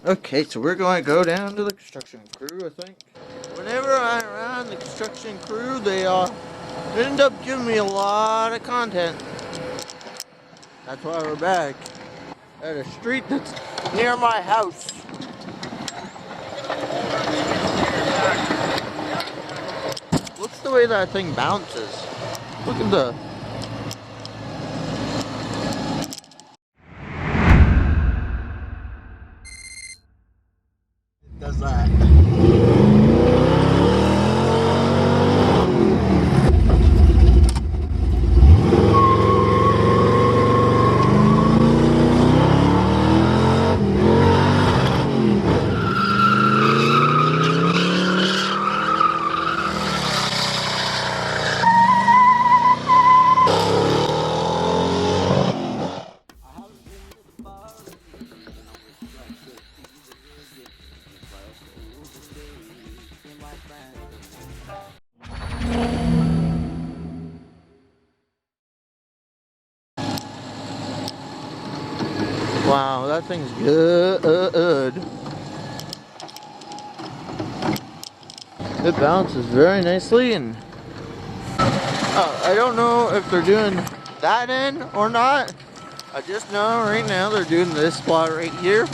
Okay, so we're going to go down to the construction crew, I think. Whenever I'm around the construction crew, they end up giving me a lot of content. That's why we're back at a street that's near my house. Looks the way that thing bounces. Look at the... It does that. Wow, that thing's good. It bounces very nicely, and I don't know if they're doing that end or not. I just know right now they're doing this spot right here.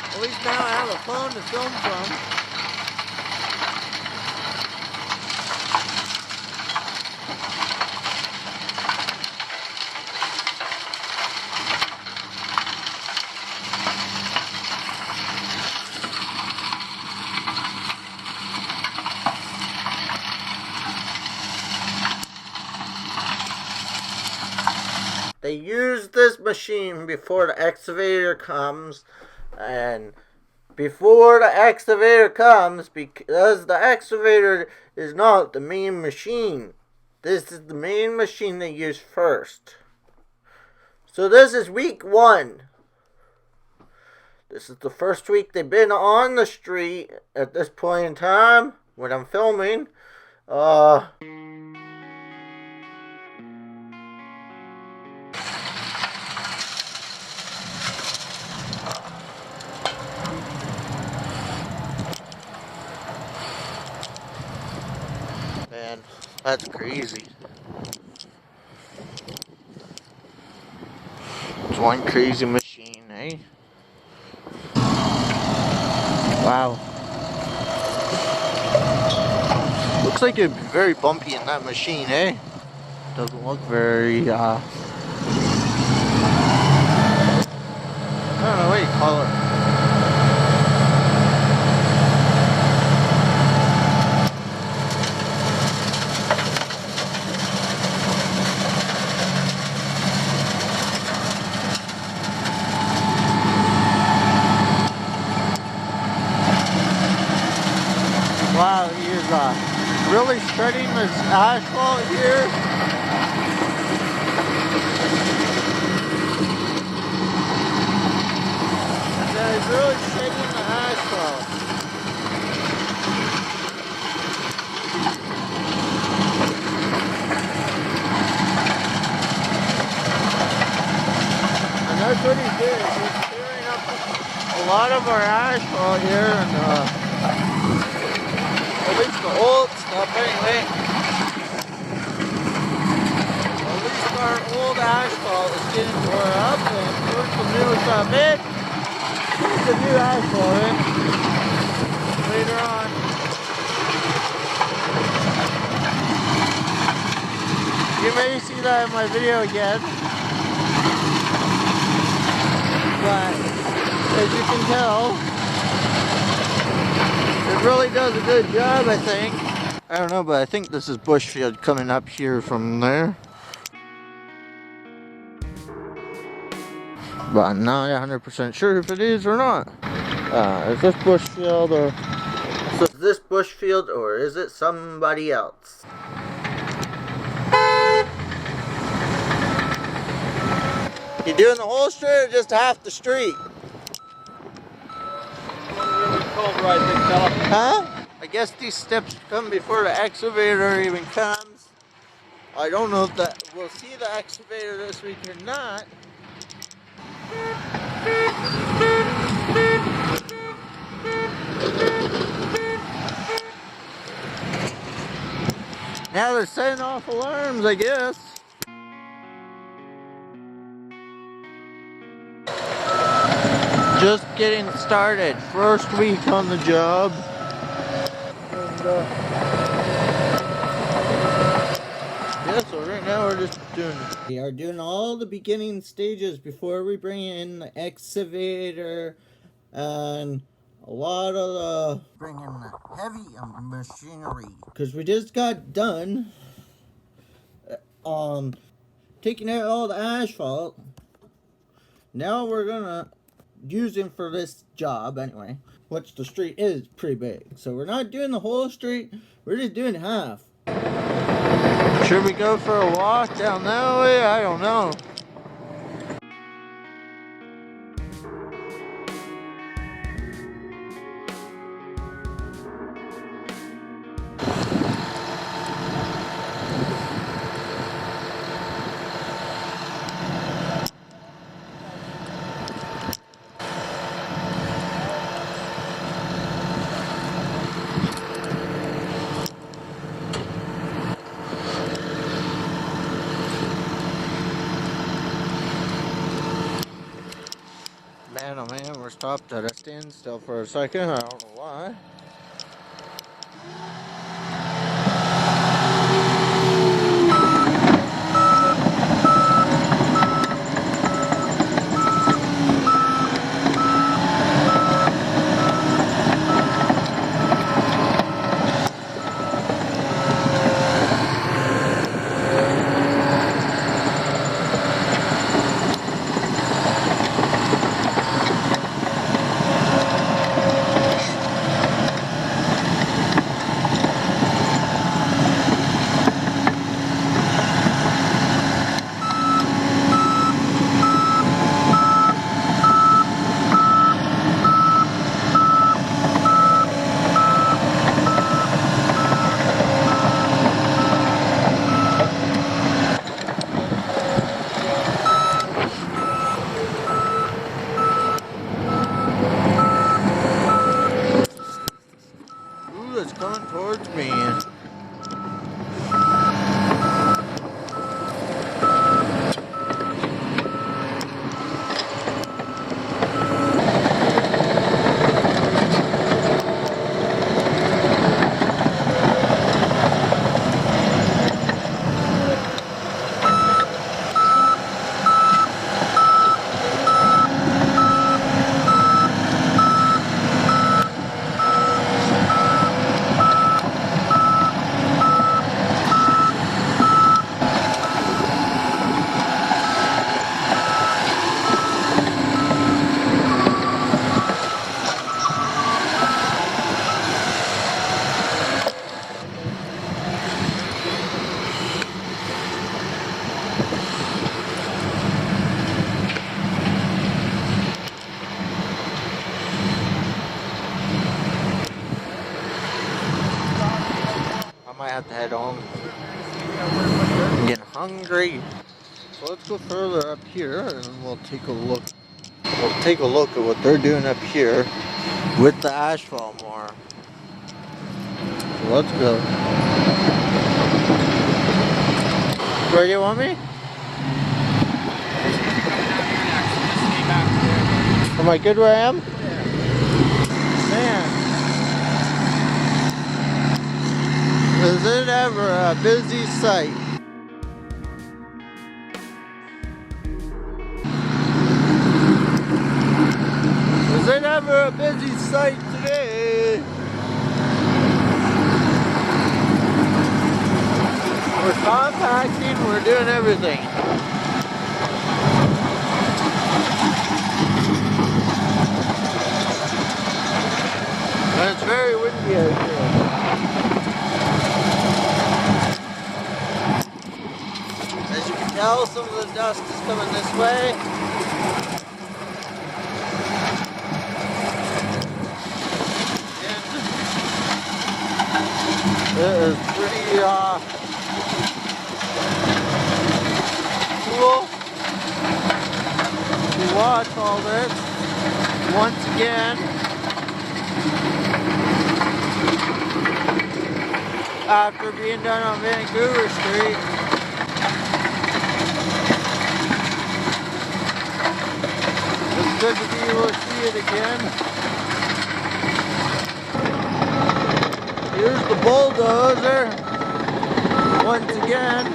At least now I have a phone to film from. They use this machine before the excavator comes, and before the excavator comes, because the excavator is not the main machine. This is the main machine they use first. So this is week 1. This is the first week they've been on the street at this point in time when I'm filming. Man, that's crazy. It's one crazy machine, eh? Wow. Looks like it'd be very bumpy in that machine, eh? Doesn't look very, I don't know what you call it. Wow, he is really shredding this asphalt here. Yeah, he's really shredding the asphalt. And that's what he did. He's clearing up a lot of our asphalt here, and at least the old stuff anyway. At least our old asphalt is getting tore up, and put some new stuff in. Put the new asphalt in later on. You may see that in my video again, but as you can tell, it really does a good job, I think. I don't know, but I think this is bushfield coming up here from there. But I'm not 100% sure if it is or not. Is this bushfield or... So is this bushfield or is it somebody else? You doing the whole street or just half the street? Huh? I guess these steps come before the excavator even comes. I don't know if we'll see the excavator this week or not. Now they're setting off alarms, I guess. Just getting started. First week on the job. And, yeah, so right now we're just we are doing all the beginning stages before we bring in the excavator and a lot of the bring in the heavy machinery. Because we just got done taking out all the asphalt. Now we're gonna use him for this job anyway, which the street is pretty big. So we're not doing the whole street, we're just doing half. Should we go for a walk down that way? I don't know. Man, oh man, we're stopped at a standstill for a second. I don't know why. It's coming towards me. I might have to head home. I'm getting hungry. So let's go further up here and we'll take a look. We'll take a look at what they're doing up here with the asphalt more. So let's go. Where do you want me? Am I good where I am? Man. Is it ever a busy sight? Is it ever a busy sight today? We're compacting, we're doing everything. And it's very windy out here. As you can tell, tell some of the dust is coming this way. And it is pretty cool to watch all this once again after being done on Vancouver Street. It's good to be able to see it again. Here's the bulldozer once again.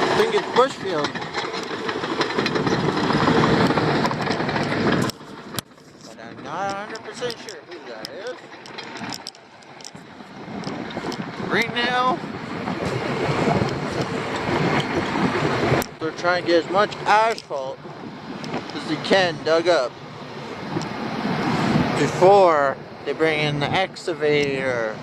I think it's Bushfield. But I'm not 100% sure who that is. Right now, they're trying to get as much asphalt as they can dug up before they bring in the excavator.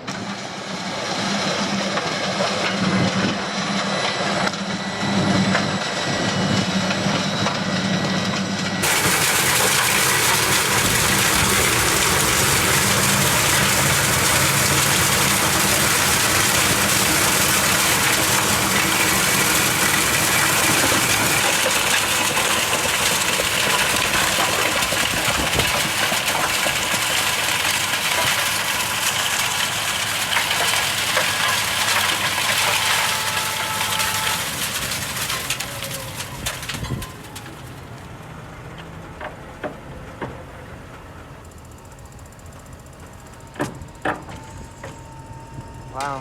Wow.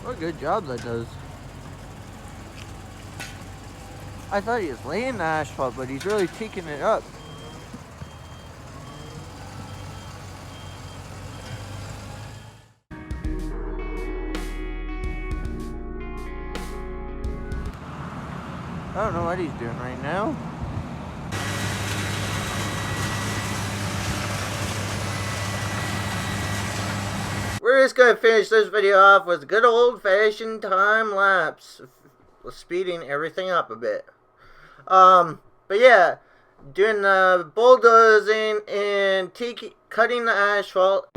What a good job that does. I thought he was laying the asphalt, but he's really taking it up. I don't know what he's doing right now. We're just going to finish this video off with a good old-fashioned time lapse. Speeding everything up a bit. But yeah, doing the bulldozing and cutting the asphalt.